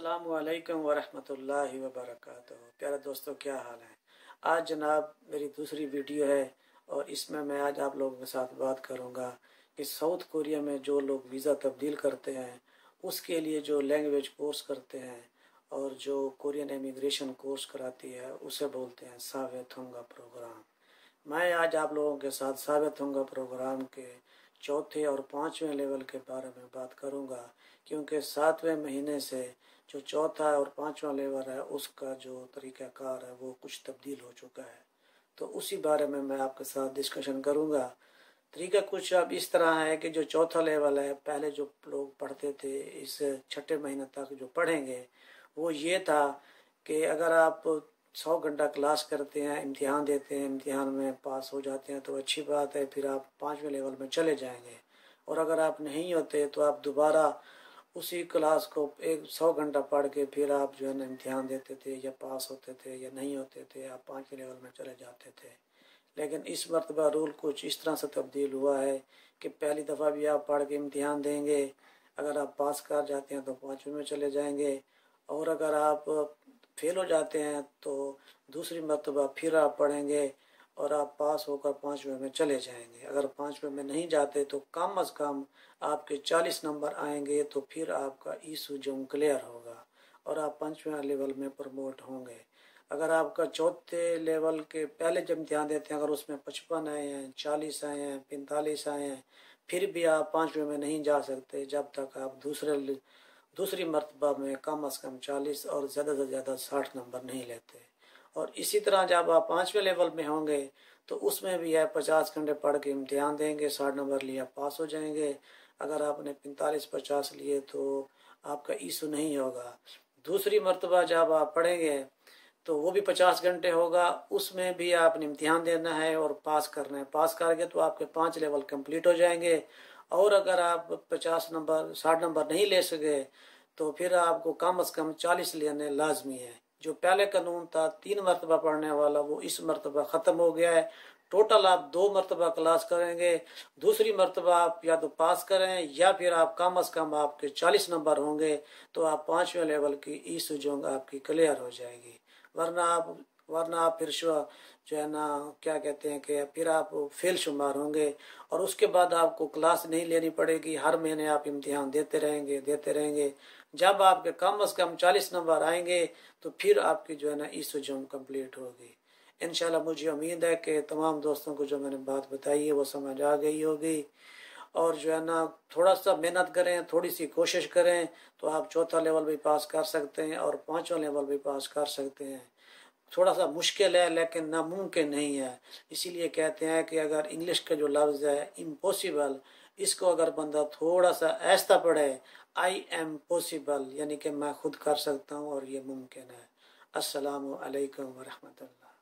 अस्सलामु अलैकुम वरहमतुल्लाहि वबरकातुहू। प्यारे दोस्तों, क्या हाल है। आज जनाब मेरी दूसरी वीडियो है और इसमें मैं आज आप लोगों के साथ बात करूंगा कि साउथ कोरिया में जो लोग वीज़ा तब्दील करते हैं उसके लिए जो लैंग्वेज कोर्स करते हैं और जो कोरियन इमिग्रेशन कोर्स कराती है उसे बोलते हैं सावेथुंगा प्रोग्राम। मैं आज आप लोगों के साथ सावेथुंगा प्रोग्राम के चौथे और पाँचवें लेवल के बारे में बात करूंगा, क्योंकि 7वें महीने से जो चौथा और पाँचवा लेवल है उसका जो तरीक़ाकार है वो कुछ तब्दील हो चुका है। तो उसी बारे में मैं आपके साथ डिस्कशन करूंगा। तरीका कुछ अब इस तरह है कि जो चौथा लेवल है, पहले जो लोग पढ़ते थे इस छठे महीने तक जो पढ़ेंगे वो ये था कि अगर आप 100 घंटा क्लास करते हैं, इम्तिहान देते हैं, इम्तिहान में पास हो जाते हैं तो अच्छी बात है, फिर आप 5वें लेवल में चले जाएंगे। और अगर आप नहीं होते तो आप दोबारा उसी क्लास को 100 घंटा पढ़ के फिर आप जो है ना इम्तिहान देते थे, या पास होते थे या नहीं होते थे, आप 5वें लेवल में चले जाते थे। लेकिन इस मरतबा रूल कुछ इस तरह से तब्दील हुआ है कि पहली दफ़ा भी आप पढ़ के इम्तिहान देंगे, अगर आप पास कर जाते हैं तो 5वें में चले जाएंगे, और अगर आप फेल हो जाते हैं तो दूसरी मरतबा फिर आप पढ़ेंगे और आप पास होकर 5वें में चले जाएंगे। अगर 5वें में नहीं जाते तो कम अज़ कम आपके 40 नंबर आएंगे तो फिर आपका ईसुजम क्लियर होगा और आप 5वें लेवल में प्रमोट होंगे। अगर आपका चौथे लेवल के पहले जब इम्तिहान देते हैं अगर उसमें 55 आए हैं, 40 आए हैं, 45 आए हैं, फिर भी आप 5वें में नहीं जा सकते जब तक आप दूसरी मरतबा में कम अज़ कम 40 और ज़्यादा से ज़्यादा 60 नंबर नहीं लेते। और इसी तरह जब आप 5वें लेवल में होंगे तो उसमें भी है 50 घंटे पढ़ के इम्तिहान देंगे, 60 नंबर लिया पास हो जाएंगे। अगर आपने 45-50 लिए तो आपका ईसु नहीं होगा। दूसरी मरतबा जब आप पढ़ेंगे तो वो भी 50 घंटे होगा, उसमें भी आपने इम्तिहान देना है और पास करना है। पास करके तो आपके 5 लेवल कंप्लीट हो जाएंगे। और अगर आप 50 नंबर 60 नंबर नहीं ले सके तो फिर आपको कम अज़ कम 40 लेने लाजमी है। जो पहले कानून था 3 मरतबा पढ़ने वाला वो इस मरतबा ख़त्म हो गया है। टोटल आप 2 मरतबा क्लास करेंगे, दूसरी मरतबा आप या तो पास करें या फिर आप कम अज़ कम आपके 40 नंबर होंगे तो आप 5वें लेवल की ईसुजोंग आपकी क्लियर हो जाएगी। वरना आप फिर जो है ना क्या कहते हैं कि फिर आप फेल शुमार होंगे और उसके बाद आपको क्लास नहीं लेनी पड़ेगी। हर महीने आप इम्तिहान देते रहेंगे। जब आपके कम अज़ कम 40 नंबर आएंगे तो फिर आपकी जो है ना ईसुजम कंप्लीट होगी। इंशाल्लाह मुझे उम्मीद है कि तमाम दोस्तों को जो मैंने बात बताई है वो समझ आ गई होगी। और जो है ना थोड़ा सा मेहनत करें, थोड़ी सी कोशिश करें तो आप चौथा लेवल भी पास कर सकते हैं और 5वां लेवल भी पास कर सकते हैं। थोड़ा सा मुश्किल है लेकिन नामुमकिन नहीं है। इसीलिए कहते हैं कि अगर इंग्लिश का जो लफ्ज़ है इम्पॉसिबल, इसको अगर बंदा थोड़ा सा ऐसा पढ़े, आई एम पॉसिबल, यानी कि मैं खुद कर सकता हूँ और ये मुमकिन है। अस्सलामु अलैकुम वरहमतुल्लाह।